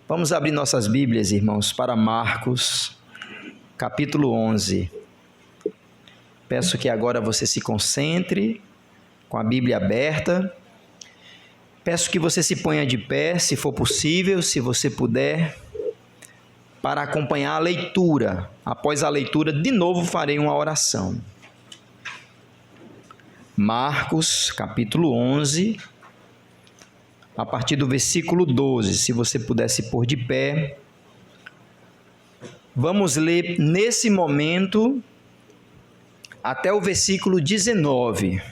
Vamos abrir nossas Bíblias, irmãos, para Marcos, capítulo 11. Peço que agora você se concentre com a Bíblia aberta. Peço que você se ponha de pé, se for possível, se você puder, para acompanhar a leitura. Após a leitura, de novo farei uma oração. Marcos, capítulo 11, a partir do versículo 12, se você pudesse pôr de pé. Vamos ler nesse momento até o versículo 19,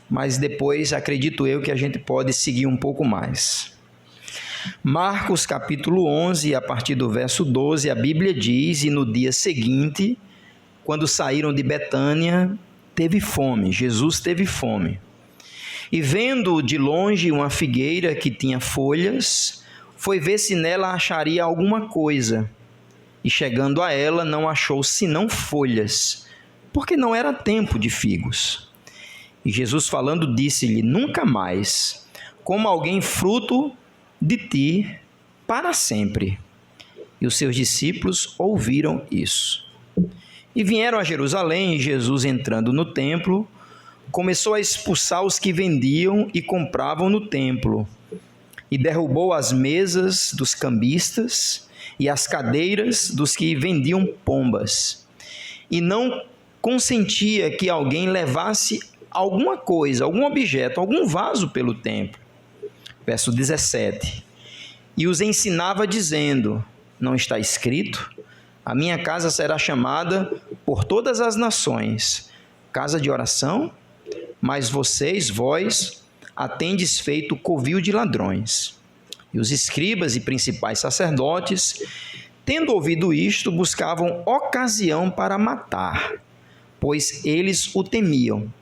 mas depois acredito eu que a gente pode seguir um pouco mais. Marcos capítulo 11, a partir do verso 12, a Bíblia diz: e no dia seguinte, quando saíram de Betânia, teve fome, Jesus teve fome. E vendo de longe uma figueira que tinha folhas, foi ver se nela acharia alguma coisa. E chegando a ela, não achou senão folhas, porque não era tempo de figos. E Jesus falando disse-lhe: nunca mais coma alguém fruto de ti para sempre. E os seus discípulos ouviram isso. E vieram a Jerusalém, e Jesus, entrando no templo, começou a expulsar os que vendiam e compravam no templo, e derrubou as mesas dos cambistas e as cadeiras dos que vendiam pombas, e não consentia que alguém levasse alguma coisa, algum objeto, algum vaso pelo templo. Verso 17. E os ensinava dizendo: não está escrito? A minha casa será chamada por todas as nações casa de oração? Mas vós, a tendes feito covil de ladrões. E os escribas e principais sacerdotes, tendo ouvido isto, buscavam ocasião para matar, pois eles o temiam,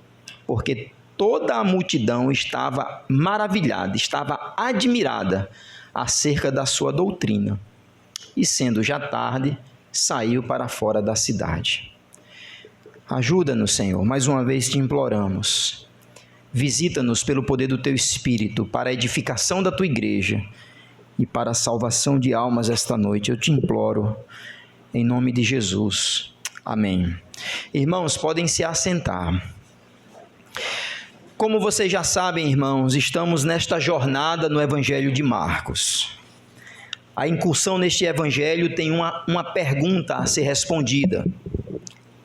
porque toda a multidão estava maravilhada, estava admirada acerca da sua doutrina. E sendo já tarde, saiu para fora da cidade. Ajuda-nos, Senhor, mais uma vez te imploramos. Visita-nos pelo poder do Teu Espírito, para a edificação da Tua igreja e para a salvação de almas esta noite. Eu te imploro, em nome de Jesus. Amém. Irmãos, podem se assentar. Como vocês já sabem, irmãos, estamos nesta jornada no Evangelho de Marcos. A incursão neste Evangelho tem uma pergunta a ser respondida: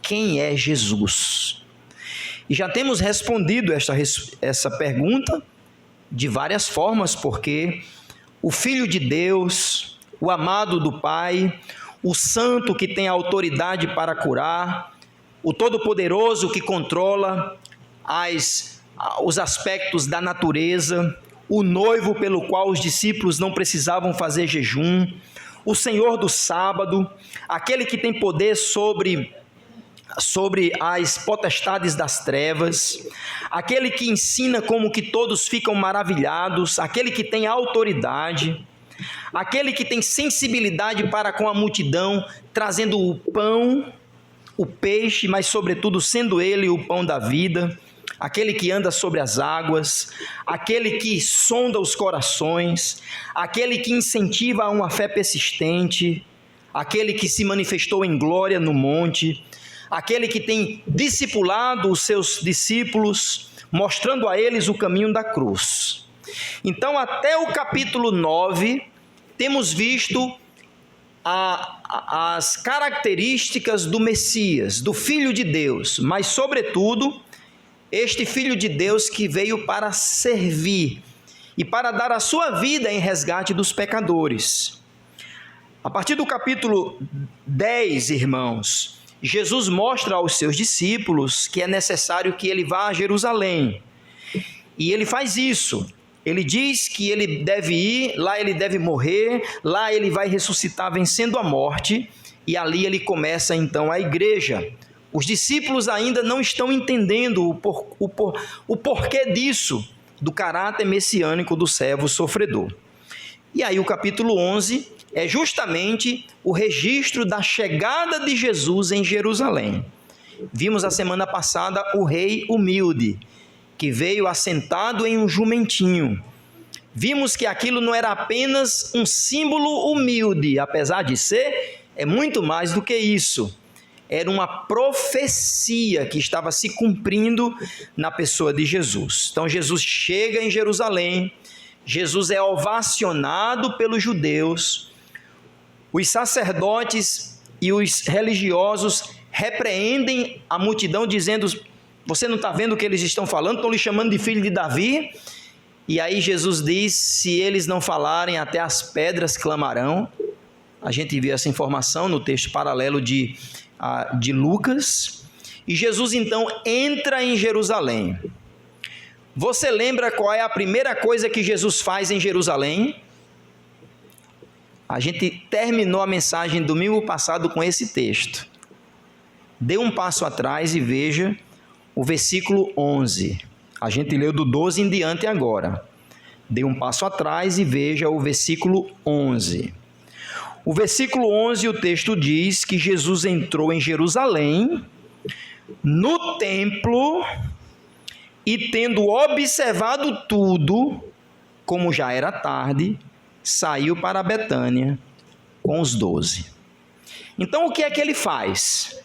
quem é Jesus? E já temos respondido essa pergunta de várias formas, porque o Filho de Deus, o amado do Pai, o Santo que tem autoridade para curar, o Todo-Poderoso que controla os aspectos da natureza, o noivo pelo qual os discípulos não precisavam fazer jejum, o Senhor do sábado, aquele que tem poder sobre as potestades das trevas, aquele que ensina como que todos ficam maravilhados, aquele que tem autoridade, aquele que tem sensibilidade para com a multidão, trazendo o pão, o peixe, mas sobretudo sendo ele o pão da vida, aquele que anda sobre as águas, aquele que sonda os corações, aquele que incentiva a uma fé persistente, aquele que se manifestou em glória no monte, aquele que tem discipulado os seus discípulos, mostrando a eles o caminho da cruz. Então, até o capítulo 9, temos visto as características do Messias, do Filho de Deus, mas, sobretudo, este Filho de Deus que veio para servir e para dar a sua vida em resgate dos pecadores. A partir do capítulo 10, irmãos, Jesus mostra aos seus discípulos que é necessário que ele vá a Jerusalém. E ele faz isso. Ele diz que ele deve ir, lá ele deve morrer, lá ele vai ressuscitar vencendo a morte, e ali ele começa então a igreja. Os discípulos ainda não estão entendendo o porquê disso, do caráter messiânico do servo sofredor. E aí o capítulo 11 é justamente o registro da chegada de Jesus em Jerusalém. Vimos a semana passada o rei humilde, que veio assentado em um jumentinho. vimos que aquilo não era apenas um símbolo humilde, apesar de ser, é muito mais do que isso. Era uma profecia que estava se cumprindo na pessoa de Jesus. Então Jesus chega em Jerusalém, Jesus é ovacionado pelos judeus, os sacerdotes e os religiosos repreendem a multidão dizendo: você não está vendo o que eles estão falando? Estão lhe chamando de filho de Davi. E aí Jesus diz: se eles não falarem, até as pedras clamarão. A gente viu essa informação no texto paralelo de Lucas. E Jesus então entra em Jerusalém. Você lembra qual é a primeira coisa que Jesus faz em Jerusalém? A gente terminou a mensagem domingo passado com esse texto. Dê um passo atrás e veja o versículo 11. A gente leu do 12 em diante agora. Dê um passo atrás e veja o versículo 11. O versículo 11, o texto diz que Jesus entrou em Jerusalém, no templo, e tendo observado tudo, como já era tarde, saiu para Betânia com os 12. Então o que é que ele faz?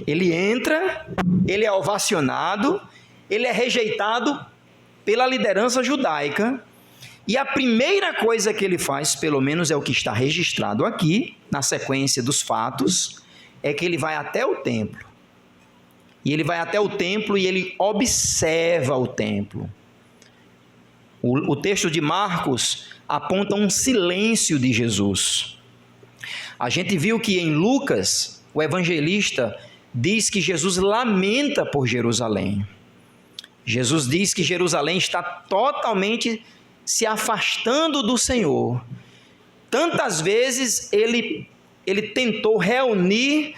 Ele entra, ele é ovacionado, ele é rejeitado pela liderança judaica, e a primeira coisa que ele faz, pelo menos é o que está registrado aqui, na sequência dos fatos, é que ele vai até o templo. E ele vai até o templo e ele observa o templo. O texto de Marcos aponta um silêncio de Jesus. A gente viu que em Lucas, o evangelista diz que Jesus lamenta por Jerusalém. Jesus diz que Jerusalém está totalmente se afastando do Senhor. Tantas vezes ele tentou reunir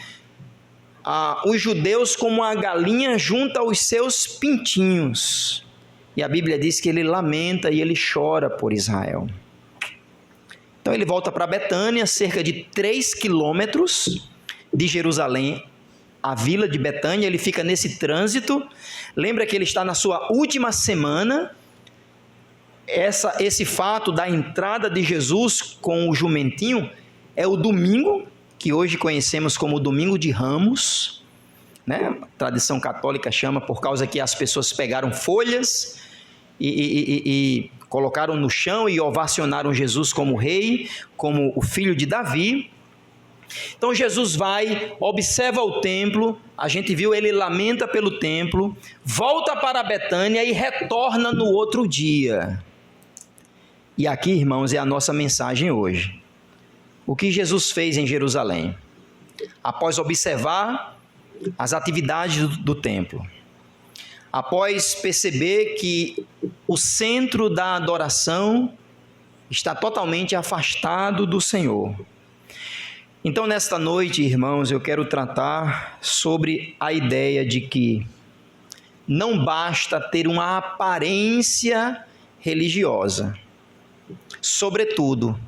os judeus como a galinha junta aos seus pintinhos. E a Bíblia diz que ele lamenta e ele chora por Israel. Então ele volta para Betânia, cerca de 3 quilômetros de Jerusalém, a vila de Betânia. Ele fica nesse trânsito. Lembra que ele está na sua última semana. Esse fato da entrada de Jesus com o jumentinho é o domingo, que hoje conhecemos como o Domingo de Ramos, né? A tradição católica chama por causa que as pessoas pegaram folhas e colocaram no chão e ovacionaram Jesus como rei, como o filho de Davi. Então Jesus vai, observa o templo, a gente viu, ele lamenta pelo templo, volta para Betânia e retorna no outro dia. E aqui, irmãos, é a nossa mensagem hoje. O que Jesus fez em Jerusalém? Após observar as atividades do templo, após perceber que o centro da adoração está totalmente afastado do Senhor. Então, nesta noite, irmãos, eu quero tratar sobre a ideia de que não basta ter uma aparência religiosa. Sobretudo,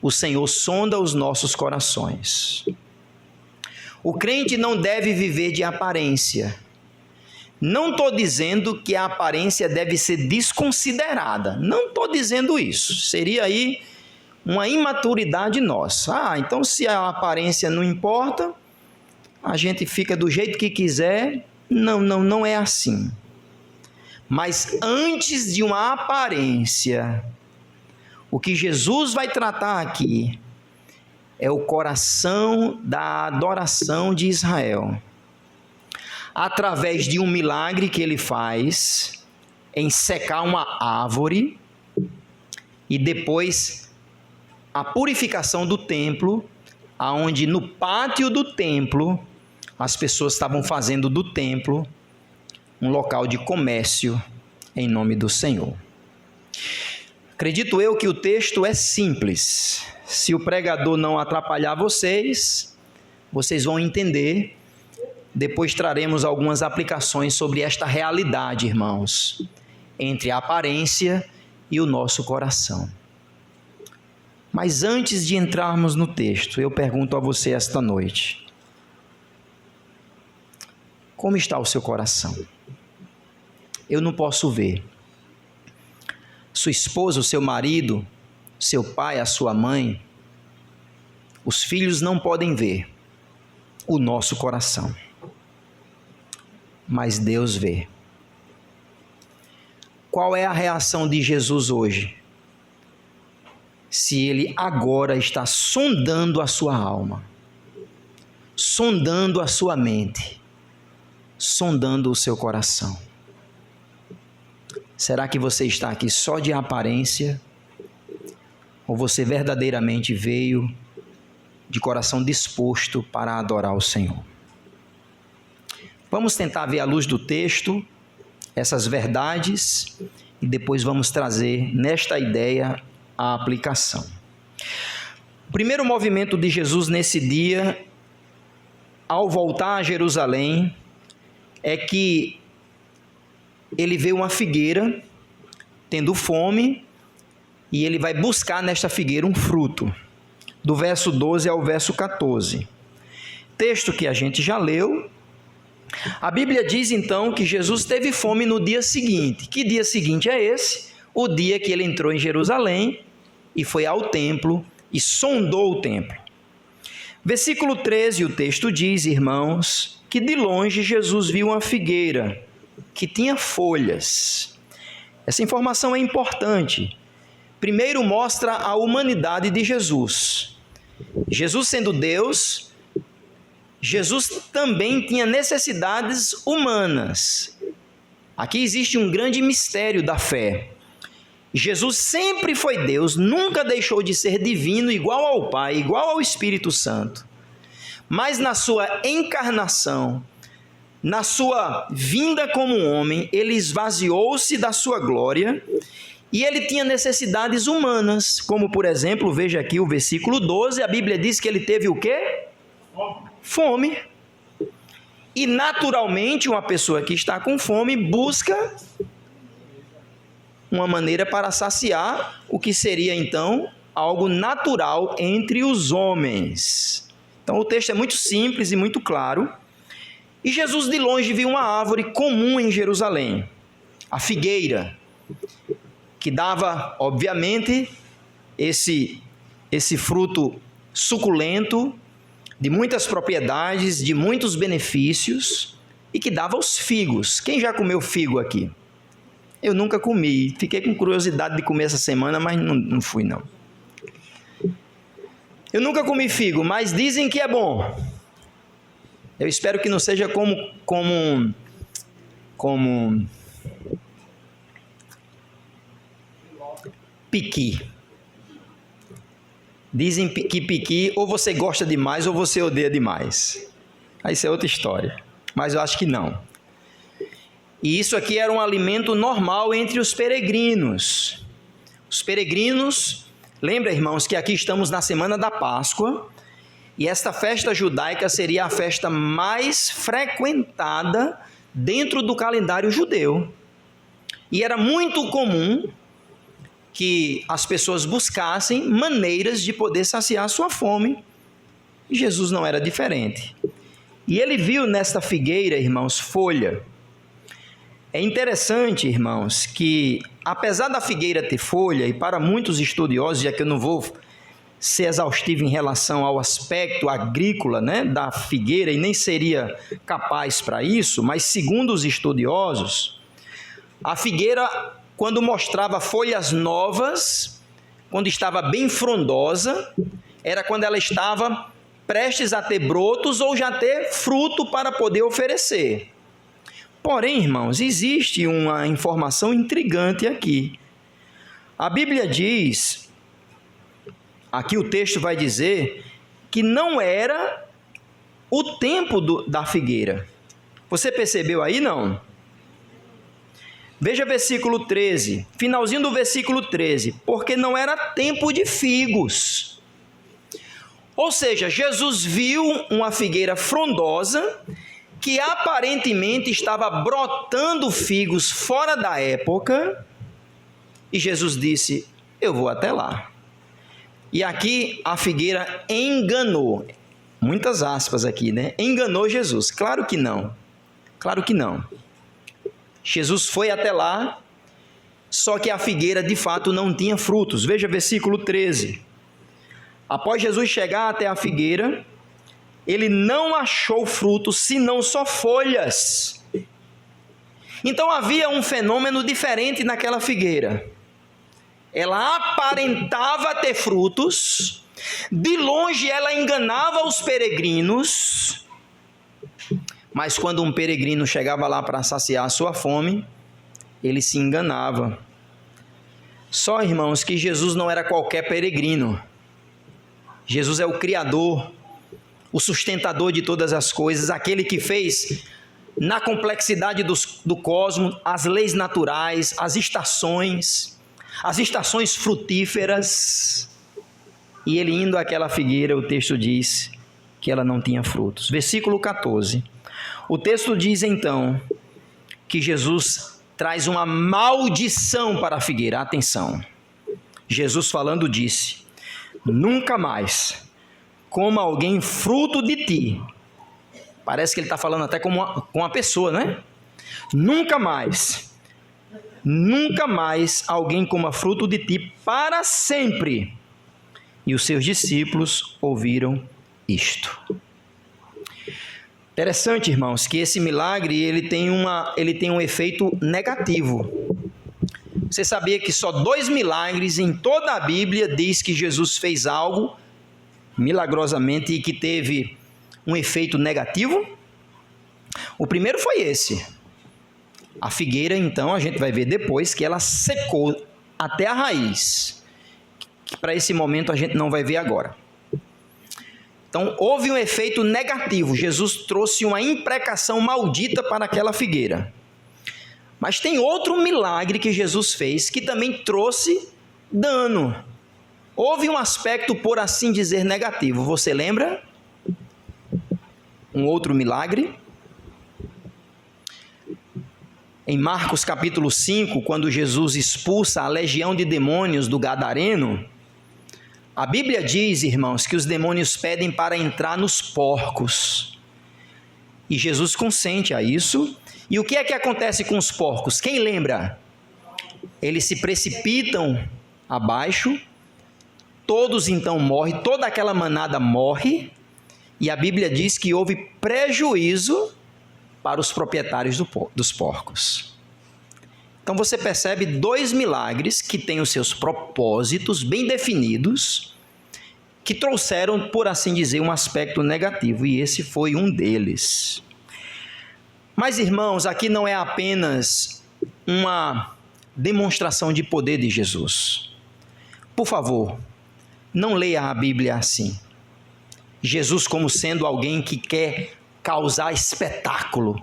o Senhor sonda os nossos corações. O crente não deve viver de aparência. Não estou dizendo que a aparência deve ser desconsiderada. Não estou dizendo isso. Seria aí uma imaturidade nossa. Então se a aparência não importa, a gente fica do jeito que quiser. Não é assim. Mas antes de uma aparência, o que Jesus vai tratar aqui é o coração da adoração de Israel. Através de um milagre que ele faz em secar uma árvore e depois a purificação do templo, aonde no pátio do templo as pessoas estavam fazendo do templo um local de comércio em nome do Senhor. Acredito eu que o texto é simples. Se o pregador não atrapalhar vocês vão entender. Depois traremos algumas aplicações sobre esta realidade, irmãos, entre a aparência e o nosso coração. Mas antes de entrarmos no texto, eu pergunto a você esta noite: como está o seu coração? Eu não posso ver, sua esposa, o seu marido, seu pai, a sua mãe, os filhos não podem ver o nosso coração, mas Deus vê. Qual é a reação de Jesus hoje? Se Ele agora está sondando a sua alma, sondando a sua mente, sondando o seu coração. Será que você está aqui só de aparência? Ou você verdadeiramente veio de coração disposto para adorar o Senhor? Vamos tentar ver à luz do texto essas verdades e depois vamos trazer nesta ideia a aplicação. O primeiro movimento de Jesus nesse dia, ao voltar a Jerusalém, é que ele vê uma figueira tendo fome e ele vai buscar nesta figueira um fruto, do verso 12 ao verso 14. Texto que a gente já leu. A Bíblia diz então que Jesus teve fome no dia seguinte. Que dia seguinte é esse? O dia que ele entrou em Jerusalém e foi ao templo e sondou o templo. Versículo 13, o texto diz, irmãos, que de longe Jesus viu uma figueira que tinha folhas. Essa informação é importante. Primeiro mostra a humanidade de Jesus. Jesus sendo Deus, Jesus também tinha necessidades humanas. Aqui existe um grande mistério da fé. Jesus sempre foi Deus, nunca deixou de ser divino, igual ao Pai, igual ao Espírito Santo. Mas na sua encarnação, na sua vinda como homem, ele esvaziou-se da sua glória e ele tinha necessidades humanas, como por exemplo, veja aqui o versículo 12, a Bíblia diz que ele teve o quê? Fome. E naturalmente uma pessoa que está com fome busca uma maneira para saciar o que seria então algo natural entre os homens. Então o texto é muito simples e muito claro. E Jesus de longe viu uma árvore comum em Jerusalém, a figueira, que dava, obviamente, esse fruto suculento, de muitas propriedades, de muitos benefícios, e que dava os figos. Quem já comeu figo aqui? Eu nunca comi, fiquei com curiosidade de comer essa semana, mas não fui não. Eu nunca comi figo, mas dizem que é bom. Eu espero que não seja como piqui. Dizem que piqui ou você gosta demais ou você odeia demais. Aí isso é outra história, mas eu acho que não. E isso aqui era um alimento normal entre os peregrinos. Os peregrinos, lembra, irmãos, que aqui estamos na semana da Páscoa, e esta festa judaica seria a festa mais frequentada dentro do calendário judeu. E era muito comum que as pessoas buscassem maneiras de poder saciar a sua fome. E Jesus não era diferente. E ele viu nesta figueira, irmãos, folha. É interessante, irmãos, que apesar da figueira ter folha, e para muitos estudiosos, já que eu não vou ser exaustivo em relação ao aspecto agrícola, né, da figueira, e nem seria capaz para isso, mas segundo os estudiosos, a figueira, quando mostrava folhas novas, quando estava bem frondosa, era quando ela estava prestes a ter brotos ou já ter fruto para poder oferecer. Porém, irmãos, existe uma informação intrigante aqui. A Bíblia diz, aqui o texto vai dizer, que não era o tempo da figueira. Você percebeu aí, não? Veja versículo 13, finalzinho do versículo 13, porque não era tempo de figos. Ou seja, Jesus viu uma figueira frondosa, que aparentemente estava brotando figos fora da época, e Jesus disse, eu vou até lá. E aqui a figueira enganou, muitas aspas aqui, né? Enganou Jesus. Claro que não, claro que não. Jesus foi até lá só que a figueira de fato não tinha frutos. Veja versículo 13. Após Jesus chegar até a figueira, ele não achou frutos, senão só folhas. Então havia um fenômeno diferente naquela figueira. Ela aparentava ter frutos, de longe ela enganava os peregrinos, mas quando um peregrino chegava lá para saciar a sua fome, ele se enganava. Só, irmãos, que Jesus não era qualquer peregrino. Jesus é o Criador, o sustentador de todas as coisas, aquele que fez na complexidade do cosmos as leis naturais, as estações frutíferas. E ele indo àquela figueira, o texto diz que ela não tinha frutos. Versículo 14. O texto diz então que Jesus traz uma maldição para a figueira. Atenção. Jesus falando disse: nunca mais coma alguém fruto de ti. Parece que ele está falando até com uma pessoa, né? Nunca mais alguém coma fruto de ti para sempre. E os seus discípulos ouviram isto. Interessante, irmãos, que esse milagre ele tem um efeito negativo. Você sabia que só 2 milagres em toda a Bíblia diz que Jesus fez algo milagrosamente e que teve um efeito negativo? O primeiro foi esse. A figueira, então, a gente vai ver depois que ela secou até a raiz, que para esse momento a gente não vai ver agora. Então, houve um efeito negativo. Jesus trouxe uma imprecação maldita para aquela figueira. Mas tem outro milagre que Jesus fez que também trouxe dano. Houve um aspecto, por assim dizer, negativo. Você lembra? Um outro milagre? Em Marcos capítulo 5, quando Jesus expulsa a legião de demônios do Gadareno, a Bíblia diz, irmãos, que os demônios pedem para entrar nos porcos. E Jesus consente a isso. E o que é que acontece com os porcos? Quem lembra? Eles se precipitam abaixo, todos então morrem, toda aquela manada morre, e a Bíblia diz que houve prejuízo para os proprietários dos porcos. Então você percebe 2 milagres que têm os seus propósitos bem definidos, que trouxeram, por assim dizer, um aspecto negativo, e esse foi um deles. Mas, irmãos, aqui não é apenas uma demonstração de poder de Jesus. Por favor, não leia a Bíblia assim. Jesus como sendo alguém que quer causar espetáculo.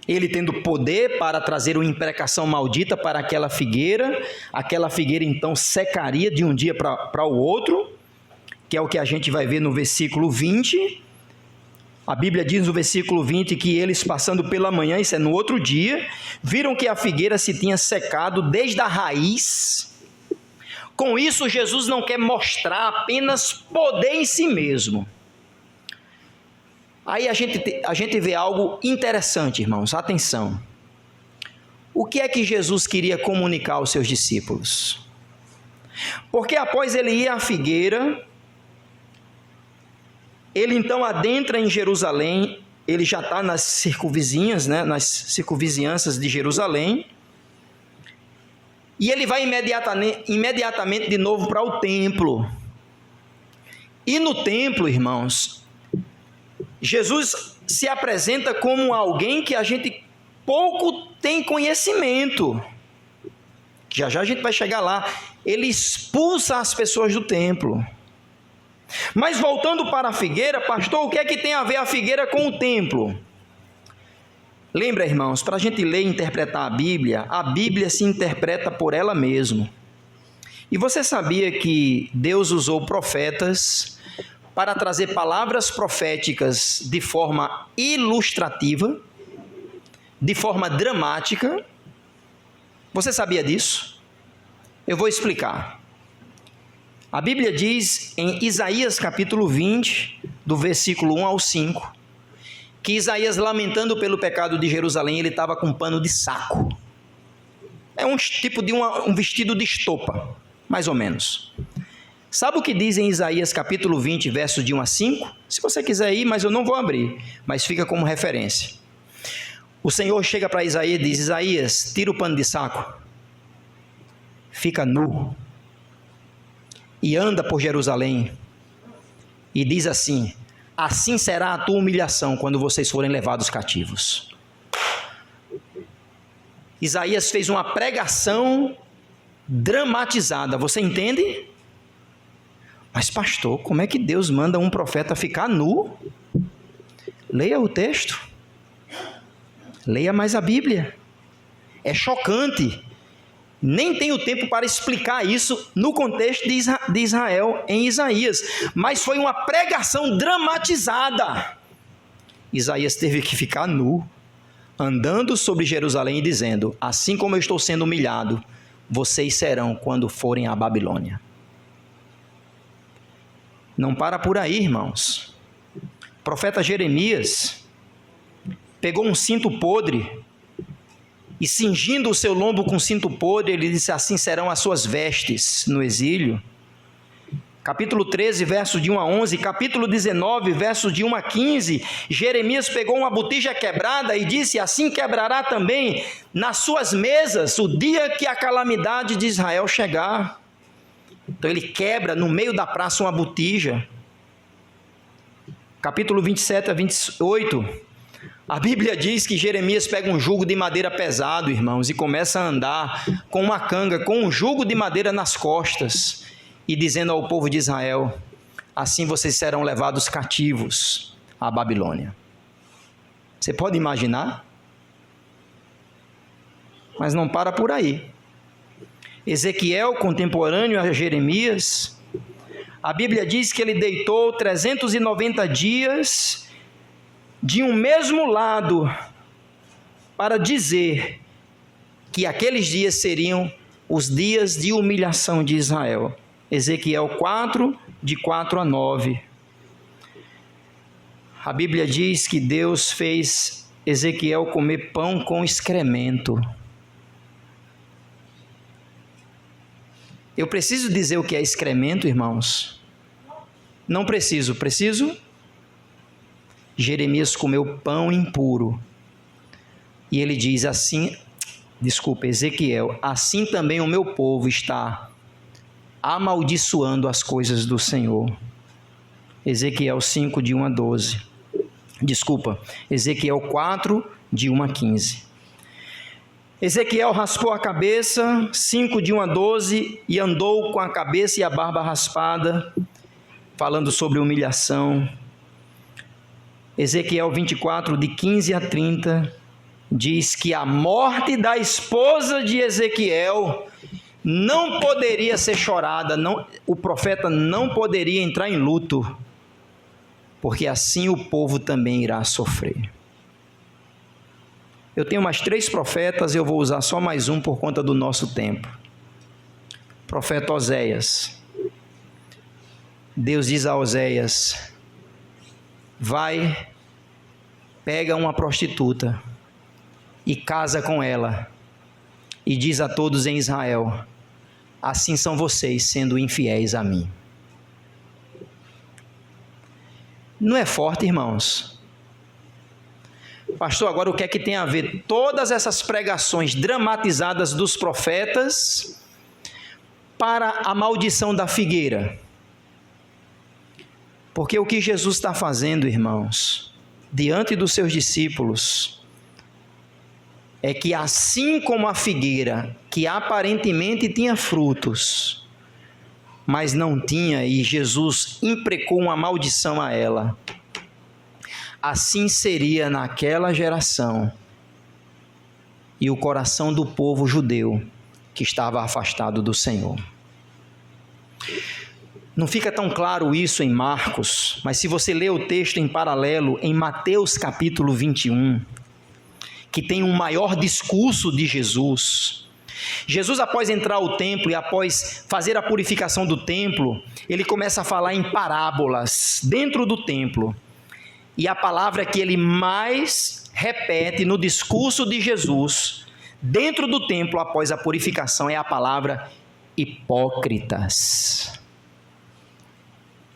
Ele tendo poder para trazer uma imprecação maldita para aquela figueira então secaria de um dia para o outro, que é o que a gente vai ver no versículo 20. A Bíblia diz no versículo 20 que eles, passando pela manhã, isso é no outro dia, viram que a figueira se tinha secado desde a raiz. Com isso, Jesus não quer mostrar apenas poder em si mesmo. Aí a gente vê algo interessante, irmãos, atenção. O que é que Jesus queria comunicar aos seus discípulos? Porque após ele ir à figueira, ele então adentra em Jerusalém, ele já está nas circunvizinhanças de Jerusalém, e ele vai imediatamente de novo para o templo. E no templo, irmãos, Jesus se apresenta como alguém que a gente pouco tem conhecimento. Já já a gente vai chegar lá. Ele expulsa as pessoas do templo. Mas voltando para a figueira, pastor, o que é que tem a ver a figueira com o templo? Lembra, irmãos, para a gente ler e interpretar a Bíblia se interpreta por ela mesma. E você sabia que Deus usou profetas para trazer palavras proféticas de forma ilustrativa, de forma dramática? Você sabia disso? Eu vou explicar. A Bíblia diz em Isaías capítulo 20, do versículo 1 ao 5, que Isaías, lamentando pelo pecado de Jerusalém, ele estava com um pano de saco. É um tipo de um vestido de estopa, mais ou menos. Sabe o que diz em Isaías capítulo 20, versos de 1 a 5? Se você quiser ir, mas eu não vou abrir, mas fica como referência. O Senhor chega para Isaías e diz: Isaías, tira o pano de saco, fica nu, e anda por Jerusalém, e diz assim: assim será a tua humilhação quando vocês forem levados cativos. Isaías fez uma pregação dramatizada, você entende? Mas pastor, como é que Deus manda um profeta ficar nu? Leia o texto. Leia mais a Bíblia. É chocante. Nem tenho tempo para explicar isso no contexto de Israel em Isaías. Mas foi uma pregação dramatizada. Isaías teve que ficar nu, andando sobre Jerusalém e dizendo: assim como eu estou sendo humilhado, vocês serão quando forem à Babilônia. Não para por aí, irmãos. O profeta Jeremias pegou um cinto podre e, cingindo o seu lombo com cinto podre, ele disse: assim serão as suas vestes no exílio. Capítulo 13, versos de 1 a 11, capítulo 19, versos de 1 a 15, Jeremias pegou uma botija quebrada e disse: assim quebrará também nas suas mesas o dia que a calamidade de Israel chegar. Então ele quebra no meio da praça uma botija. Capítulo 27 a 28, a Bíblia diz que Jeremias pega um jugo de madeira pesado, irmãos, e começa a andar com uma canga, com um jugo de madeira nas costas, e dizendo ao povo de Israel: assim vocês serão levados cativos à Babilônia. Você pode imaginar? Mas não para por aí. Ezequiel, contemporâneo a Jeremias, a Bíblia diz que ele deitou 390 dias de um mesmo lado para dizer que aqueles dias seriam os dias de humilhação de Israel. Ezequiel 4, de 4 a 9. A Bíblia diz que Deus fez Ezequiel comer pão com excremento. Eu preciso dizer o que é excremento, irmãos? Não preciso. Preciso? Jeremias comeu pão impuro. E ele diz assim, Ezequiel, assim também o meu povo está amaldiçoando as coisas do Senhor. Ezequiel 5, de 1 a 12. Ezequiel 4, de 1 a 15. Ezequiel raspou a cabeça, 5 de 1 a 12, e andou com a cabeça e a barba raspada, falando sobre humilhação. Ezequiel 24, de 15 a 30, diz que a morte da esposa de Ezequiel não poderia ser chorada, o profeta não poderia entrar em luto, porque assim o povo também irá sofrer. Eu tenho mais 3 profetas, eu vou usar só mais um por conta do nosso tempo. Profeta Oséias. Deus diz a Oséias: vai, pega uma prostituta e casa com ela, e diz a todos em Israel: assim são vocês sendo infiéis a mim. Não é forte, irmãos? Pastor, agora o que é que tem a ver todas essas pregações dramatizadas dos profetas para a maldição da figueira? Porque o que Jesus está fazendo, irmãos, diante dos seus discípulos, é que assim como a figueira, que aparentemente tinha frutos, mas não tinha, e Jesus imprecou uma maldição a ela, assim seria naquela geração e o coração do povo judeu que estava afastado do Senhor. Não fica tão claro isso em Marcos, mas se você ler o texto em paralelo em Mateus capítulo 21, que tem um maior discurso de Jesus. Jesus, após entrar ao templo e após fazer a purificação do templo, ele começa a falar em parábolas dentro do templo. E a palavra que ele mais repete no discurso de Jesus dentro do templo após a purificação é a palavra hipócritas.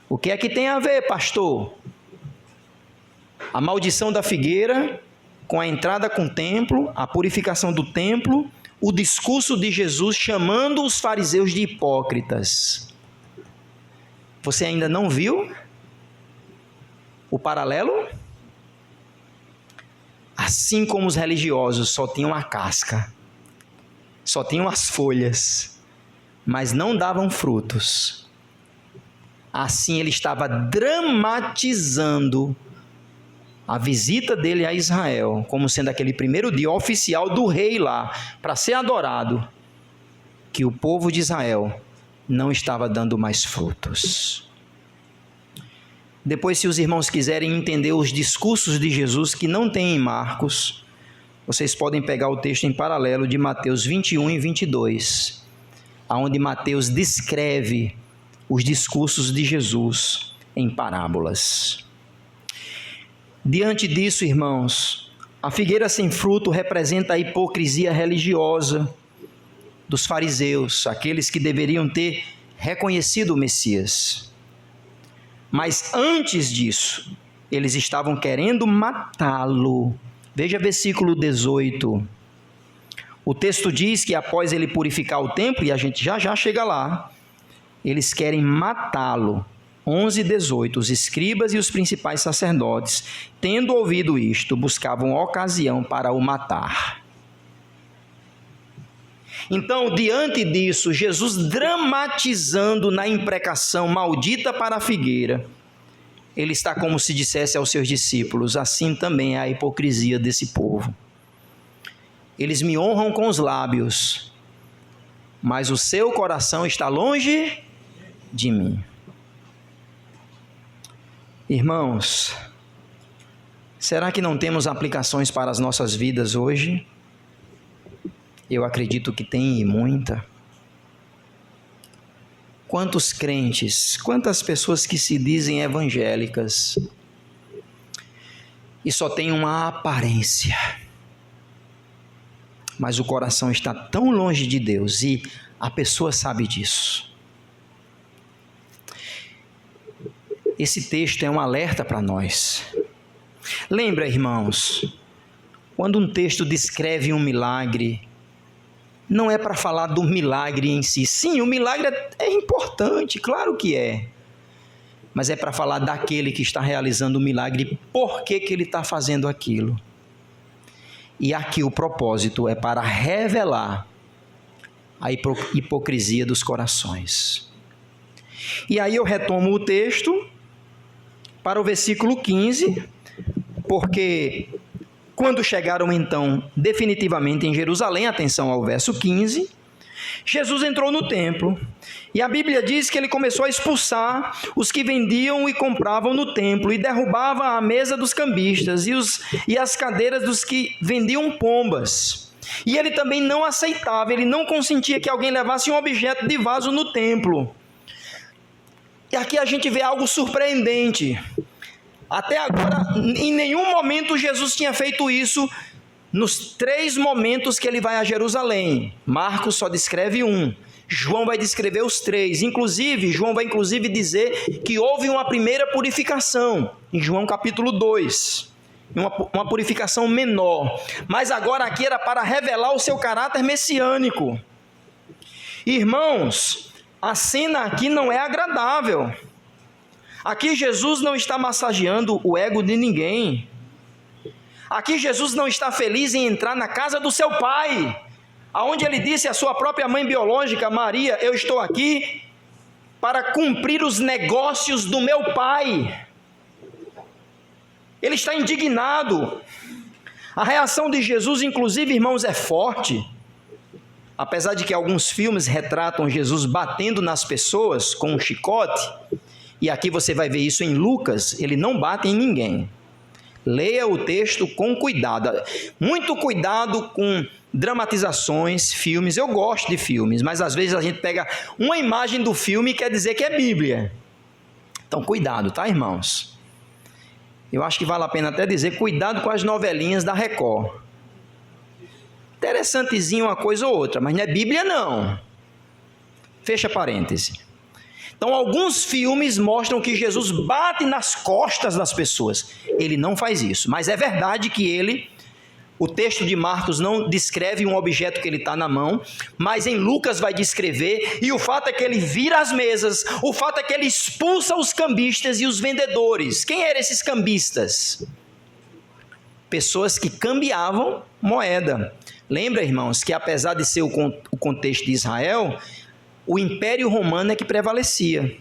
O que é que tem a ver, pastor? A maldição da figueira, com a entrada com o templo, a purificação do templo, o discurso de Jesus chamando os fariseus de hipócritas. Você ainda não viu o paralelo? Assim como os religiosos só tinham a casca, só tinham as folhas, mas não davam frutos. Assim ele estava dramatizando a visita dele a Israel, como sendo aquele primeiro dia oficial do rei lá, para ser adorado, que o povo de Israel não estava dando mais frutos. Depois, se os irmãos quiserem entender os discursos de Jesus que não tem em Marcos, vocês podem pegar o texto em paralelo de Mateus 21 e 22, onde Mateus descreve os discursos de Jesus em parábolas. Diante disso, irmãos, a figueira sem fruto representa a hipocrisia religiosa dos fariseus, aqueles que deveriam ter reconhecido o Messias. Mas antes disso, eles estavam querendo matá-lo. Veja versículo 18. O texto diz que após ele purificar o templo, e a gente já chega lá, eles querem matá-lo. 11 e 18. Os escribas e os principais sacerdotes, tendo ouvido isto, buscavam ocasião para o matar. Então, diante disso, Jesus dramatizando na imprecação maldita para a figueira, ele está como se dissesse aos seus discípulos: assim também é a hipocrisia desse povo. Eles me honram com os lábios, mas o seu coração está longe de mim. Irmãos, será que não temos aplicações para as nossas vidas hoje? Eu acredito que tem, e muita. Quantos crentes, quantas pessoas que se dizem evangélicas e só têm uma aparência, mas o coração está tão longe de Deus e a pessoa sabe disso. Esse texto é um alerta para nós. Lembra, irmãos, quando um texto descreve um milagre, não é para falar do milagre em si. Sim, o milagre é importante, claro que é. Mas é para falar daquele que está realizando o milagre, por que ele está fazendo aquilo. E aqui o propósito é para revelar a hipocrisia dos corações. E aí eu retomo o texto para o versículo 15, porque quando chegaram então definitivamente em Jerusalém, atenção ao verso 15, Jesus entrou no templo e a Bíblia diz que ele começou a expulsar os que vendiam e compravam no templo e derrubava a mesa dos cambistas e as cadeiras dos que vendiam pombas. E ele também não aceitava, ele não consentia que alguém levasse um objeto de vaso no templo. E aqui a gente vê algo surpreendente. Até agora, em nenhum momento Jesus tinha feito isso nos 3 momentos que ele vai a Jerusalém. Marcos só descreve um. João vai descrever os 3. João vai dizer que houve uma primeira purificação, em João capítulo 2. Uma purificação menor. Mas agora aqui era para revelar o seu caráter messiânico. Irmãos, a cena aqui não é agradável. Aqui Jesus não está massageando o ego de ninguém. Aqui Jesus não está feliz em entrar na casa do seu pai, aonde ele disse à sua própria mãe biológica, Maria: eu estou aqui para cumprir os negócios do meu pai. Ele está indignado. A reação de Jesus, inclusive, irmãos, é forte. Apesar de que alguns filmes retratam Jesus batendo nas pessoas com um chicote, e aqui você vai ver isso em Lucas, ele não bate em ninguém. Leia o texto com cuidado, muito cuidado com dramatizações, filmes. Eu gosto de filmes, mas às vezes a gente pega uma imagem do filme e quer dizer que é Bíblia. Então cuidado, tá, irmãos? Eu acho que vale a pena até dizer, cuidado com as novelinhas da Record. interessantezinho uma coisa ou outra, mas não é Bíblia não. Fecha parêntese. Então, alguns filmes mostram que Jesus bate nas costas das pessoas. Ele não faz isso, mas é verdade que o texto de Marcos não descreve um objeto que ele está na mão, mas em Lucas vai descrever, e o fato é que ele vira as mesas, o fato é que ele expulsa os cambistas e os vendedores. Quem eram esses cambistas? Pessoas que cambiavam moeda. Lembra, irmãos, que apesar de ser o contexto de Israel, o Império Romano é que prevalecia.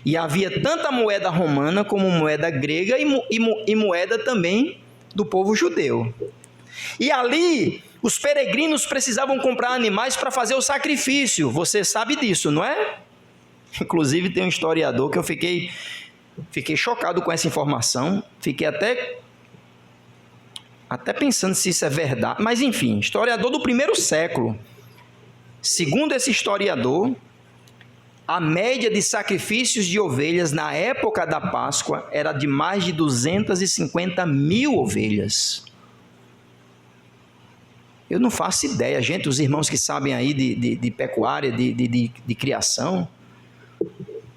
E havia tanta moeda romana como moeda grega e moeda também do povo judeu. E ali, os peregrinos precisavam comprar animais para fazer o sacrifício. Você sabe disso, não é? Inclusive tem um historiador que eu fiquei chocado com essa informação. Fiquei até pensando se isso é verdade. Mas enfim, historiador do primeiro século. Segundo esse historiador, a média de sacrifícios de ovelhas na época da Páscoa era de mais de 250 mil ovelhas. Eu não faço ideia, gente, os irmãos que sabem aí de pecuária, de criação,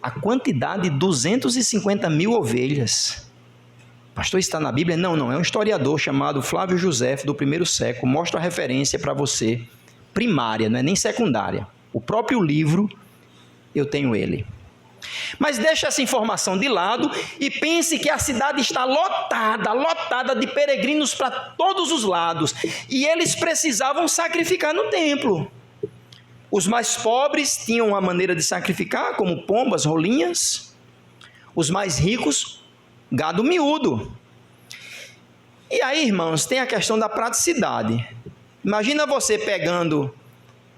a quantidade de 250 mil ovelhas. Pastor, está na Bíblia? Não, é um historiador chamado Flávio José, do primeiro século, mostra a referência para você, primária, não é nem secundária. O próprio livro, eu tenho ele. Mas deixe essa informação de lado e pense que a cidade está lotada de peregrinos para todos os lados. E eles precisavam sacrificar no templo. Os mais pobres tinham uma maneira de sacrificar, como pombas, rolinhas. Os mais ricos, gado miúdo. E aí, irmãos, tem a questão da praticidade. Imagina você pegando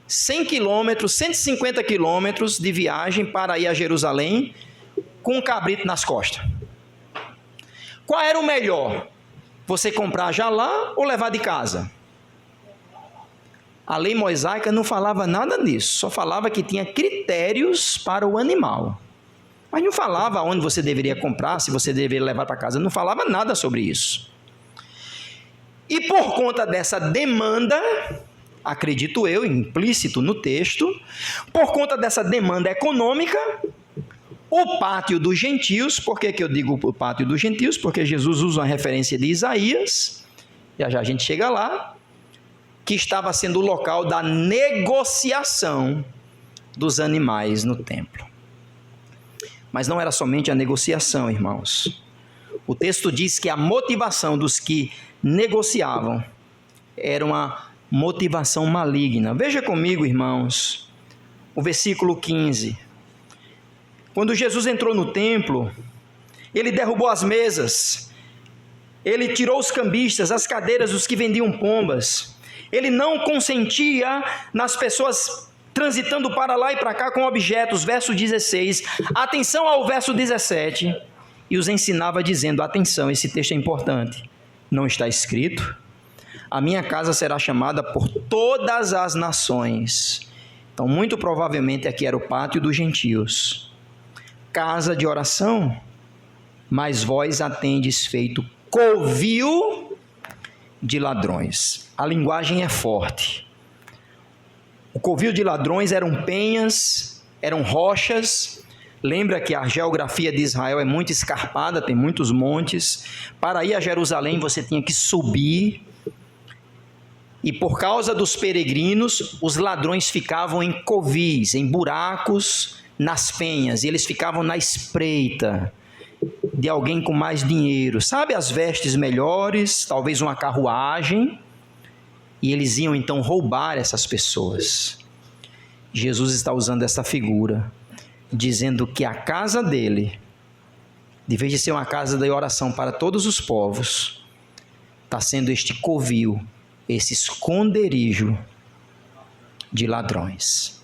100 quilômetros, 150 quilômetros de viagem para ir a Jerusalém com um cabrito nas costas. Qual era o melhor? Você comprar já lá ou levar de casa? A lei mosaica não falava nada disso, só falava que tinha critérios para o animal. Mas não falava onde você deveria comprar, se você deveria levar para casa, não falava nada sobre isso. E por conta dessa demanda, acredito eu, implícito no texto, por conta dessa demanda econômica, o pátio dos gentios, por que eu digo o pátio dos gentios? Porque Jesus usa uma referência de Isaías, já a gente chega lá, que estava sendo o local da negociação dos animais no templo. Mas não era somente a negociação, irmãos. O texto diz que a motivação dos que negociavam era uma motivação maligna. Veja comigo, irmãos, o versículo 15. Quando Jesus entrou no templo, ele derrubou as mesas, ele tirou os cambistas, as cadeiras dos que vendiam pombas. Ele não consentia nas pessoas transitando para lá e para cá com objetos. Verso 16, atenção ao verso 17, e os ensinava dizendo, atenção, esse texto é importante, não está escrito: a minha casa será chamada por todas as nações. Então, muito provavelmente aqui era o pátio dos gentios. Casa de oração, mas vós a tendes feito covil de ladrões. A linguagem é forte. O covil de ladrões eram penhas, eram rochas. Lembra que a geografia de Israel é muito escarpada, tem muitos montes. Para ir a Jerusalém você tinha que subir. E por causa dos peregrinos, os ladrões ficavam em covis, em buracos, nas penhas. E eles ficavam na espreita de alguém com mais dinheiro. Sabe, as vestes melhores, talvez uma carruagem. E eles iam então roubar essas pessoas. Jesus está usando essa figura, dizendo que a casa dele, de vez de ser uma casa de oração para todos os povos, está sendo este covil, esse esconderijo de ladrões.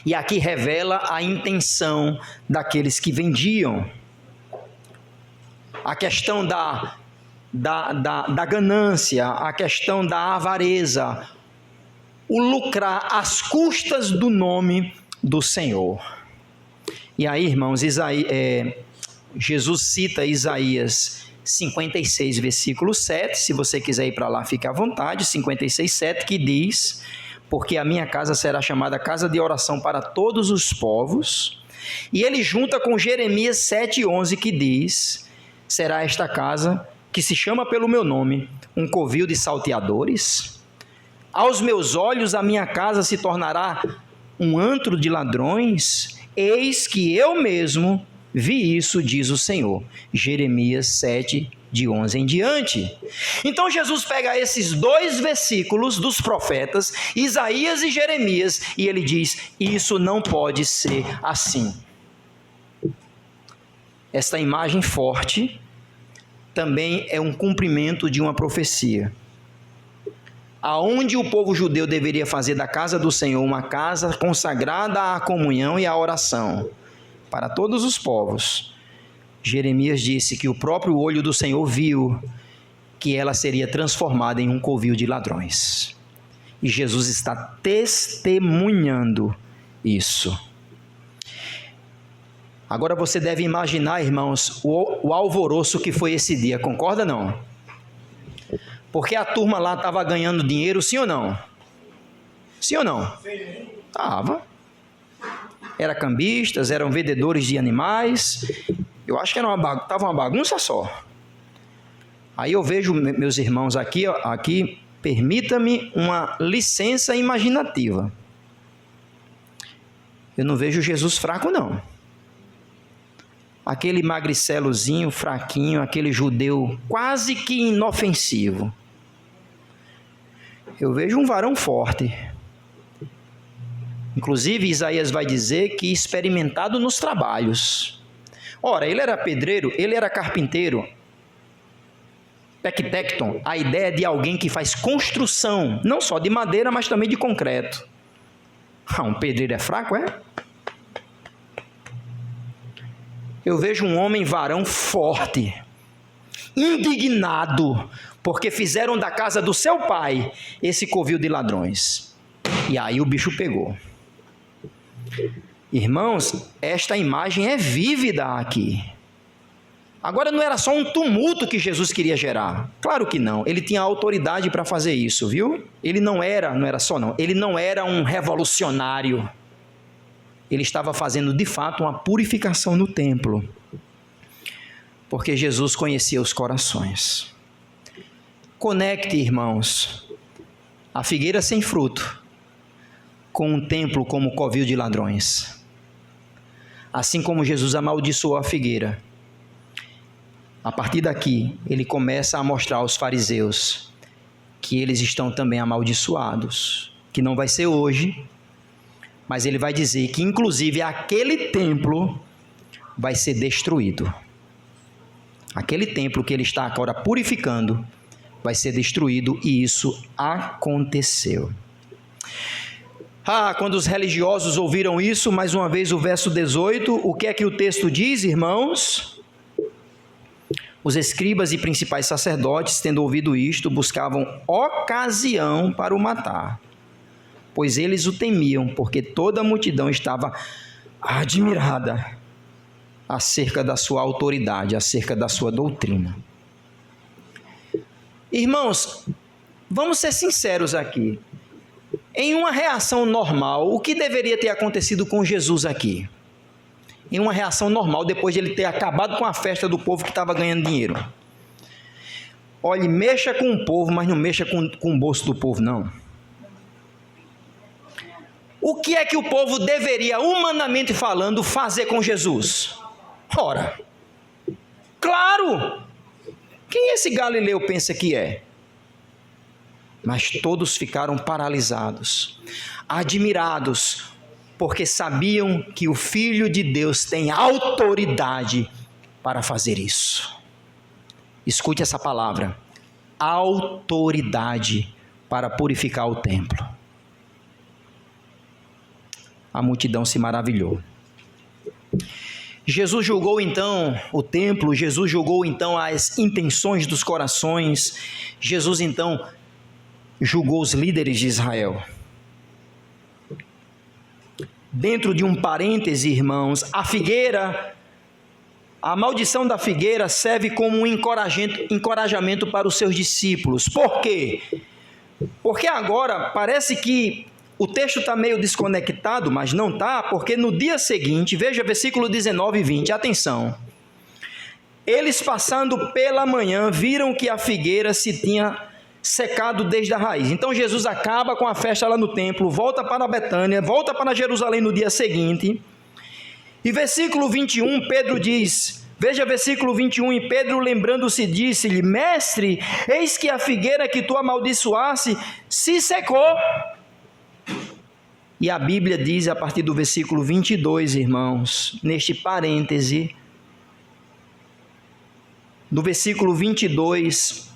E aqui revela a intenção daqueles que vendiam. A questão da ganância, a questão da avareza, o lucrar às custas do nome do Senhor. E aí, irmãos, Jesus cita Isaías 56, versículo 7, se você quiser ir para lá, fique à vontade, 56, 7, que diz: porque a minha casa será chamada casa de oração para todos os povos. E ele junta com Jeremias 7, 11, que diz: será esta casa, que se chama pelo meu nome, um covil de salteadores? Aos meus olhos a minha casa se tornará um antro de ladrões? Eis que eu mesmo vi isso, diz o Senhor. Jeremias 7, de 11 em diante. Então Jesus pega esses dois versículos dos profetas, Isaías e Jeremias, e ele diz: isso não pode ser assim. Esta imagem forte também é um cumprimento de uma profecia. Aonde o povo judeu deveria fazer da casa do Senhor uma casa consagrada à comunhão e à oração para todos os povos, Jeremias disse que o próprio olho do Senhor viu que ela seria transformada em um covil de ladrões. E Jesus está testemunhando isso. Agora você deve imaginar, irmãos, o alvoroço que foi esse dia, concorda não? Porque a turma lá estava ganhando dinheiro, sim ou não? Sim ou não? Sim. Estava. Eram cambistas, eram vendedores de animais. Eu acho que estava uma bagunça só. Aí eu vejo meus irmãos aqui, permita-me uma licença imaginativa. Eu não vejo Jesus fraco, não. Aquele magricelozinho, fraquinho, aquele judeu quase que inofensivo. Eu vejo um varão forte. Inclusive, Isaías vai dizer que experimentado nos trabalhos. Ora, ele era pedreiro, ele era carpinteiro. Pectecton, a ideia de alguém que faz construção, não só de madeira, mas também de concreto. Um pedreiro é fraco, é? Eu vejo um homem varão forte, indignado, porque fizeram da casa do seu pai esse covil de ladrões. E aí o bicho pegou. Irmãos, esta imagem é vívida aqui. Agora não era só um tumulto que Jesus queria gerar. Claro que não. Ele tinha autoridade para fazer isso, viu? Ele não era um revolucionário. Ele estava fazendo de fato uma purificação no templo. Porque Jesus conhecia os corações. Conecte, irmãos, a figueira sem fruto com um templo como covil de ladrões. Assim como Jesus amaldiçoou a figueira, a partir daqui ele começa a mostrar aos fariseus que eles estão também amaldiçoados, que não vai ser hoje, mas ele vai dizer que inclusive aquele templo vai ser destruído. Aquele templo que ele está agora purificando vai ser destruído, e isso aconteceu. Quando os religiosos ouviram isso, mais uma vez o verso 18, o que é que o texto diz, irmãos? Os escribas e principais sacerdotes, tendo ouvido isto, buscavam ocasião para o matar, pois eles o temiam, porque toda a multidão estava admirada acerca da sua autoridade, acerca da sua doutrina. Irmãos, vamos ser sinceros aqui. Em uma reação normal, o que deveria ter acontecido com Jesus aqui? Em uma reação normal, depois de ele ter acabado com a festa do povo que estava ganhando dinheiro. Olhe, mexa com o povo, mas não mexa com o bolso do povo, não. O que é que o povo deveria, humanamente falando, fazer com Jesus? Ora, claro! Quem esse Galileu pensa que é? Mas todos ficaram paralisados, admirados, porque sabiam que o Filho de Deus tem autoridade para fazer isso. Escute essa palavra: autoridade para purificar o templo. A multidão se maravilhou. Jesus julgou então o templo, Jesus julgou então as intenções dos corações, Jesus então julgou os líderes de Israel. Dentro de um parêntese, irmãos, a figueira A maldição da figueira serve como um encorajamento para os seus discípulos. Por quê? Porque agora parece que o texto está meio desconectado, mas não está, porque no dia seguinte, veja versículo 19 e 20, atenção. Eles passando pela manhã viram que a figueira se tinha secado desde a raiz. Então Jesus acaba com a festa lá no templo, volta para Betânia, volta para Jerusalém no dia seguinte. E versículo 21, Pedro diz, veja versículo 21, e Pedro lembrando-se disse-lhe, mestre, eis que a figueira que tu amaldiçoaste se secou. E a Bíblia diz a partir do versículo 22, irmãos, neste parêntese, do versículo 22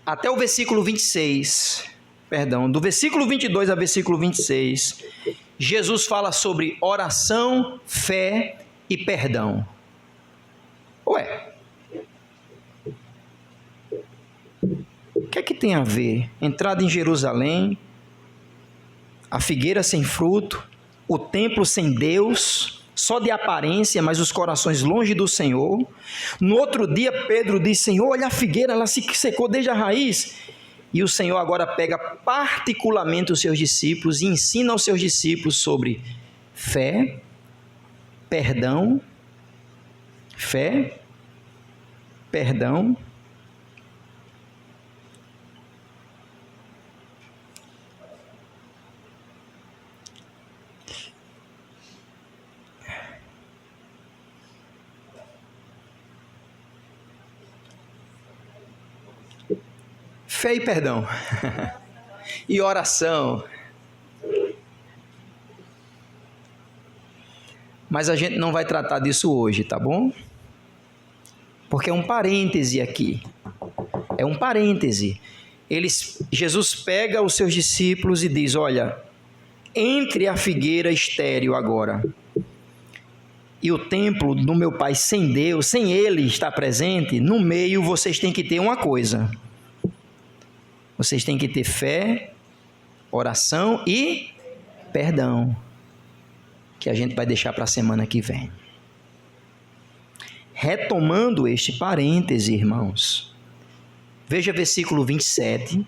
até o versículo 26, perdão, do versículo 22 ao versículo 26, Jesus fala sobre oração, fé e perdão. Ué, o que é que tem a ver? Entrada em Jerusalém, a figueira sem fruto, o templo sem Deus, só de aparência, mas os corações longe do Senhor. No outro dia, Pedro diz, Senhor, olha a figueira, ela se secou desde a raiz. E o Senhor agora pega particularmente os seus discípulos e ensina aos seus discípulos sobre fé, perdão, fé e perdão, e oração. Mas a gente não vai tratar disso hoje, tá bom? Porque é um parêntese aqui. É um parêntese. Jesus pega os seus discípulos e diz, olha, entre a figueira estéril agora e o templo do meu Pai sem Deus, sem Ele estar presente, no meio vocês têm que ter uma coisa. Vocês têm que ter fé, oração e perdão, que a gente vai deixar para a semana que vem. Retomando este parêntese, irmãos, veja versículo 27.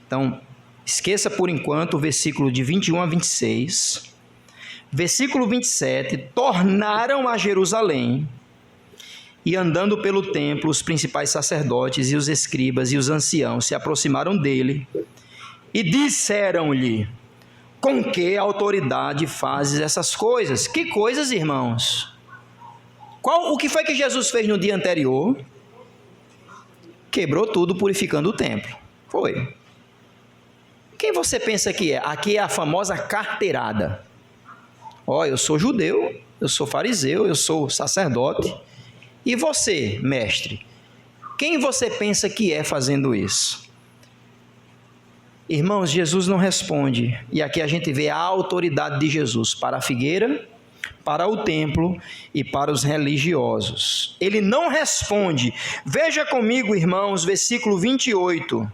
Então, esqueça por enquanto o versículo de 21 a 26. Versículo 27, tornaram a Jerusalém, e andando pelo templo, os principais sacerdotes e os escribas e os anciãos se aproximaram dele e disseram-lhe, com que autoridade fazes essas coisas? Que coisas, irmãos? O que foi que Jesus fez no dia anterior? Quebrou tudo, purificando o templo. Foi. Quem você pensa que é? Aqui é a famosa carteirada. Eu sou judeu, eu sou fariseu, eu sou sacerdote. E você, mestre? Quem você pensa que é fazendo isso? Irmãos, Jesus não responde. E aqui a gente vê a autoridade de Jesus para a figueira, para o templo e para os religiosos. Ele não responde. Veja comigo, irmãos, versículo 28.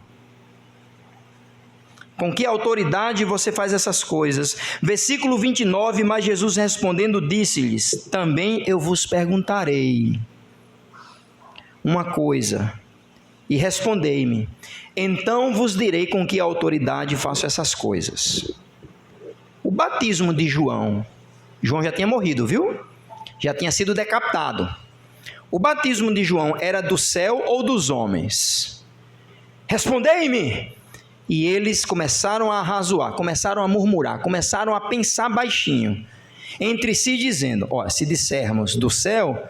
Com que autoridade você faz essas coisas? Versículo 29, mas Jesus respondendo disse-lhes, também eu vos perguntarei uma coisa, e respondei-me, então vos direi com que autoridade faço essas coisas. O batismo de João já tinha morrido, viu? Já tinha sido decapitado. O batismo de João era do céu ou dos homens? Respondei-me! E eles começaram a arrazoar, começaram a murmurar, começaram a pensar baixinho, entre si dizendo, se dissermos do céu,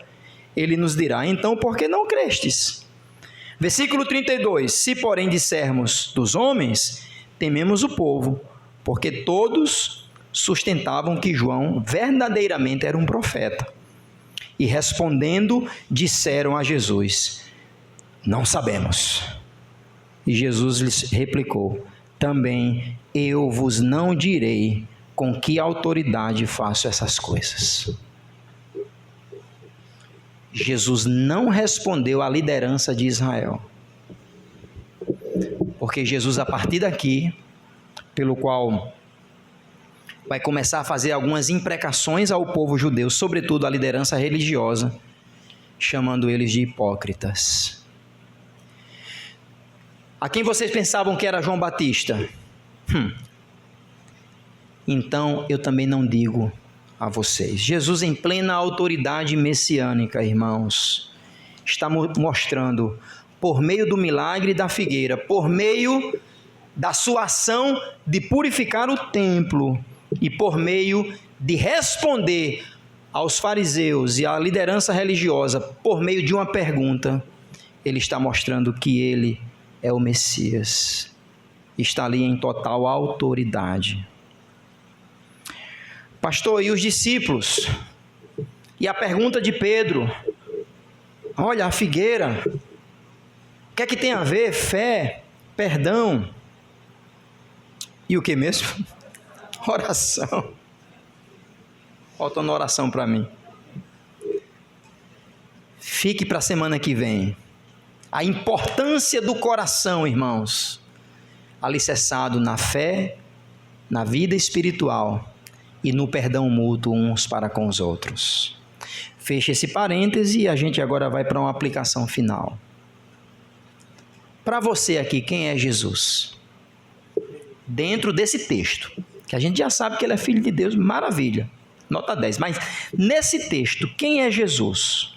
ele nos dirá, então por que não crestes? Versículo 32, se porém dissermos dos homens, tememos o povo, porque todos sustentavam que João verdadeiramente era um profeta. E respondendo, disseram a Jesus, não sabemos. E Jesus lhes replicou, também eu vos não direi com que autoridade faço essas coisas. Jesus não respondeu à liderança de Israel. Porque Jesus, a partir daqui, pelo qual vai começar a fazer algumas imprecações ao povo judeu, sobretudo à liderança religiosa, chamando eles de hipócritas. A quem vocês pensavam que era João Batista? Então eu também não digo a vocês. Jesus, em plena autoridade messiânica, irmãos, está mostrando, por meio do milagre da figueira, por meio da sua ação de purificar o templo e por meio de responder aos fariseus e à liderança religiosa por meio de uma pergunta, ele está mostrando que ele é o Messias. Está ali em total autoridade. Pastor, e os discípulos? E a pergunta de Pedro? Olha, a figueira, o que é que tem a ver? Fé, perdão. E o que mesmo? Oração. Faltando oração para mim. Fique para a semana que vem. A importância do coração, irmãos, alicerçado na fé, na vida espiritual e no perdão mútuo uns para com os outros. Feche esse parêntese e a gente agora vai para uma aplicação final. Para você aqui, quem é Jesus? Dentro desse texto, que a gente já sabe que ele é filho de Deus, maravilha, nota 10. Mas nesse texto, quem é Jesus?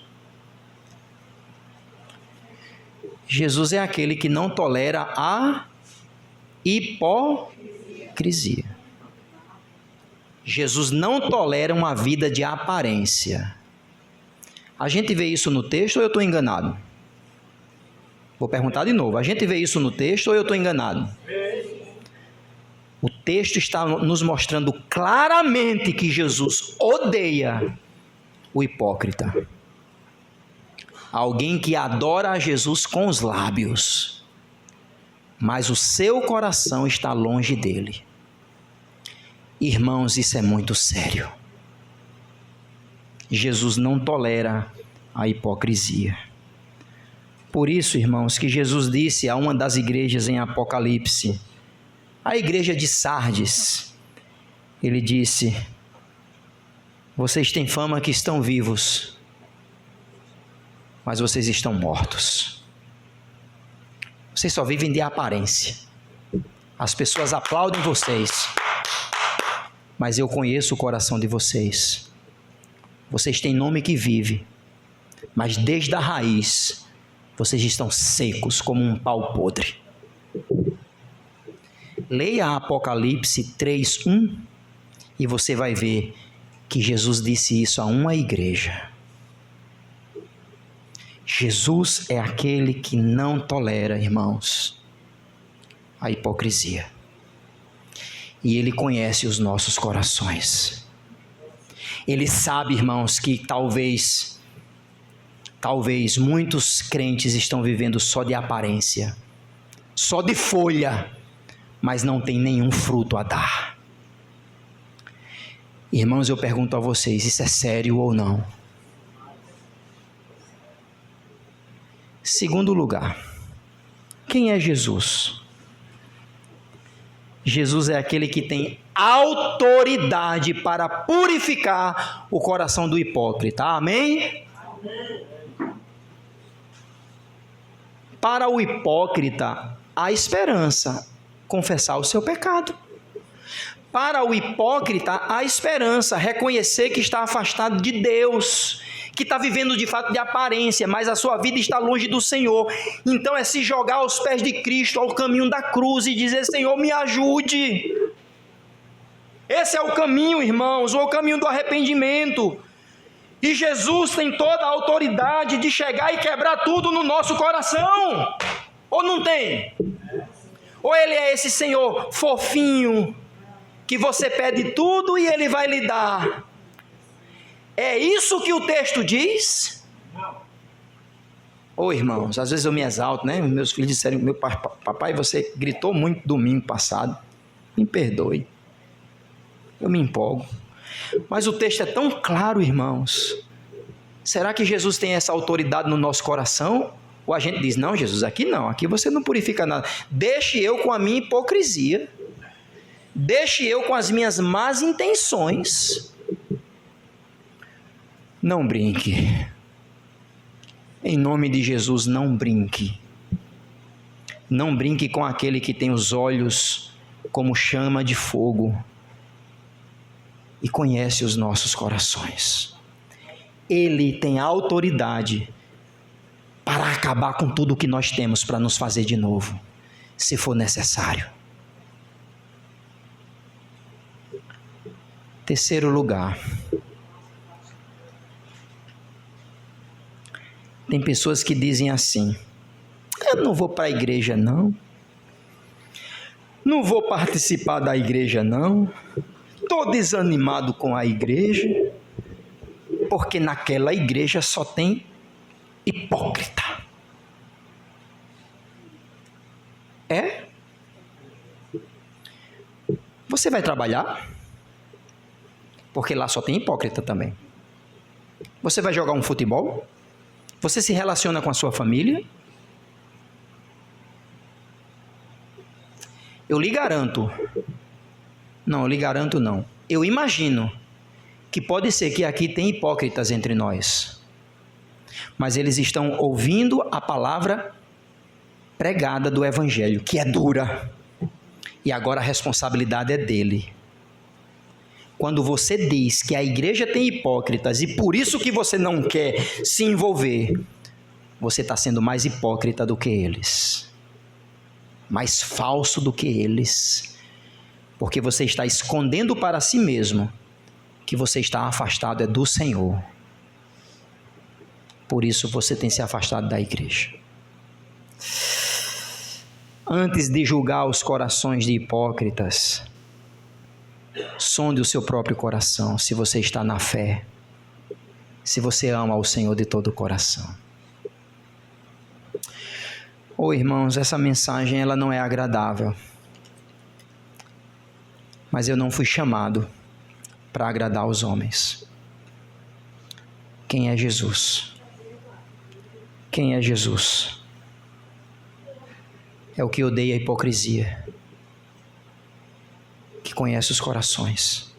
Jesus é aquele que não tolera a hipocrisia. Jesus não tolera uma vida de aparência. A gente vê isso no texto ou eu estou enganado? Vou perguntar de novo. A gente vê isso no texto ou eu estou enganado? O texto está nos mostrando claramente que Jesus odeia o hipócrita. Alguém que adora a Jesus com os lábios, mas o seu coração está longe dele. Irmãos, isso é muito sério. Jesus não tolera a hipocrisia. Por isso, irmãos, que Jesus disse a uma das igrejas em Apocalipse, a igreja de Sardes, ele disse: vocês têm fama que estão vivos, mas vocês estão mortos. Vocês só vivem de aparência. As pessoas aplaudem vocês, mas eu conheço o coração de vocês. Vocês têm nome que vive, mas desde a raiz, vocês estão secos como um pau podre. Leia Apocalipse 3:1 e você vai ver que Jesus disse isso a uma igreja. Jesus é aquele que não tolera, irmãos, a hipocrisia. E Ele conhece os nossos corações. Ele sabe, irmãos, que talvez muitos crentes estão vivendo só de aparência, só de folha, mas não tem nenhum fruto a dar. Irmãos, eu pergunto a vocês, isso é sério ou não? Segundo lugar, quem é Jesus? Jesus é aquele que tem autoridade para purificar o coração do hipócrita. Amém? Amém. Para o hipócrita, há esperança, confessar o seu pecado. Para o hipócrita, há esperança, reconhecer que está afastado de Deus, que está vivendo de fato de aparência, mas a sua vida está longe do Senhor. Então é se jogar aos pés de Cristo, ao caminho da cruz e dizer: Senhor, me ajude. Esse é o caminho, irmãos, o caminho do arrependimento. E Jesus tem toda a autoridade de chegar e quebrar tudo no nosso coração. Ou não tem? Ou Ele é esse Senhor fofinho, que você pede tudo e Ele vai lhe dar? É isso que o texto diz? Ô irmãos, às vezes eu me exalto, né? Meus filhos disseram: meu papai, você gritou muito domingo passado. Me perdoe. Eu me empolgo. Mas o texto é tão claro, irmãos. Será que Jesus tem essa autoridade no nosso coração? Ou a gente diz, não, Jesus, aqui não, aqui você não purifica nada. Deixe eu com a minha hipocrisia. Deixe eu com as minhas más intenções. Não brinque. Em nome de Jesus, não brinque. Não brinque com aquele que tem os olhos como chama de fogo e conhece os nossos corações. Ele tem autoridade para acabar com tudo o que nós temos para nos fazer de novo, se for necessário. Terceiro lugar. Tem pessoas que dizem assim: eu não vou para a igreja não. Não vou participar da igreja não. Estou desanimado com a igreja. Porque naquela igreja só tem hipócrita. É? Você vai trabalhar? Porque lá só tem hipócrita também. Você vai jogar um futebol? Você se relaciona com a sua família? Eu lhe garanto. Não, eu lhe garanto não. Eu imagino que pode ser que aqui tem hipócritas entre nós. Mas eles estão ouvindo a palavra pregada do Evangelho, que é dura. E agora a responsabilidade é dele. Quando você diz que a igreja tem hipócritas e por isso que você não quer se envolver, você está sendo mais hipócrita do que eles. Mais falso do que eles. Porque você está escondendo para si mesmo que você está afastado é do Senhor. Por isso você tem se afastado da igreja. Antes de julgar os corações de hipócritas, sonde o seu próprio coração, se você está na fé, se você ama o Senhor de todo o coração. Irmãos, essa mensagem ela não é agradável, mas eu não fui chamado para agradar os homens. Quem é Jesus? Quem é Jesus? É o que odeia a hipocrisia, que conhece os corações,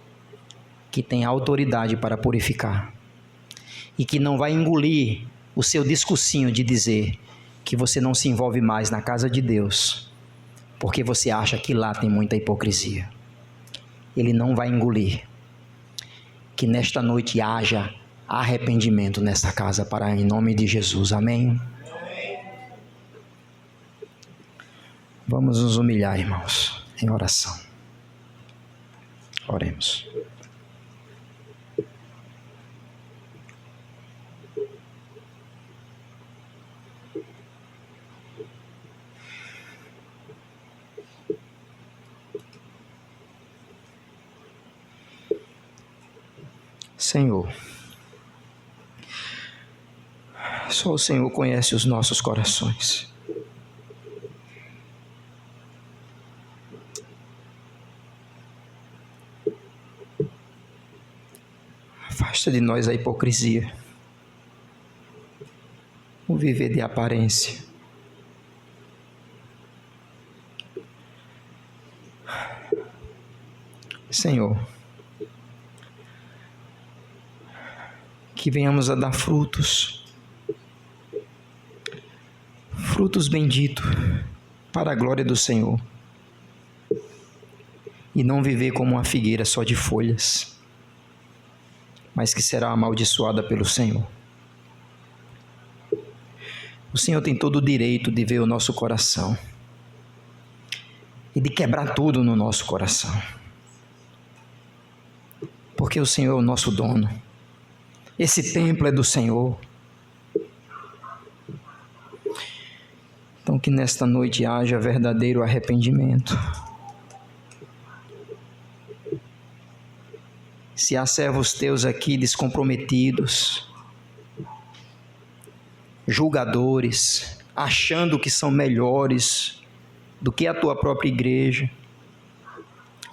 que tem autoridade para purificar e que não vai engolir o seu discursinho de dizer que você não se envolve mais na casa de Deus porque você acha que lá tem muita hipocrisia. Ele não vai engolir. Que nesta noite haja arrependimento nesta casa, em nome de Jesus. Amém? Vamos nos humilhar, irmãos, em oração. Oremos. Senhor, só o Senhor conhece os nossos corações. Afasta de nós a hipocrisia, o viver de aparência. Senhor, que venhamos a dar frutos benditos para a glória do Senhor, e não viver como uma figueira só de folhas, mas que será amaldiçoada pelo Senhor. O Senhor tem todo o direito de ver o nosso coração e de quebrar tudo no nosso coração, porque o Senhor é o nosso dono. Esse templo é do Senhor. Então que nesta noite haja verdadeiro arrependimento. Se há servos teus aqui descomprometidos, julgadores, achando que são melhores do que a tua própria igreja,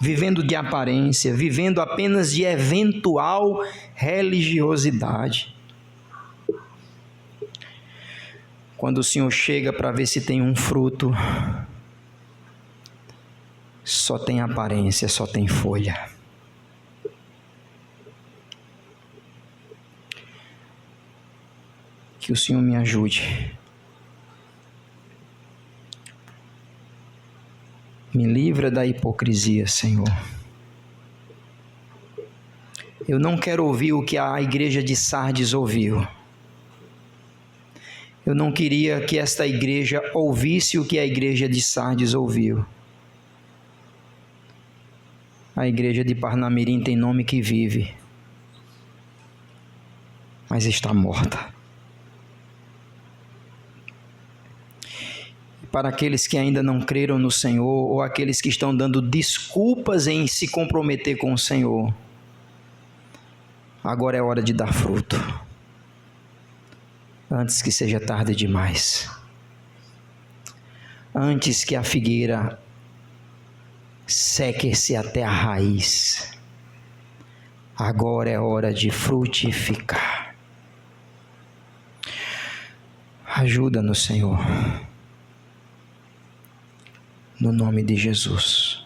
vivendo de aparência, vivendo apenas de eventual religiosidade. Quando o Senhor chega para ver se tem um fruto, só tem aparência, só tem folha. Que o Senhor me ajude. Me livra da hipocrisia, Senhor. Eu não quero ouvir o que a igreja de Sardes ouviu. Eu não queria que esta igreja ouvisse o que a igreja de Sardes ouviu. A igreja de Parnamirim tem nome que vive, mas está morta. Para aqueles que ainda não creram no Senhor, ou aqueles que estão dando desculpas em se comprometer com o Senhor, agora é hora de dar fruto, antes que seja tarde demais, antes que a figueira seque-se até a raiz. Agora é hora de frutificar. Ajuda-nos, Senhor, no nome de Jesus.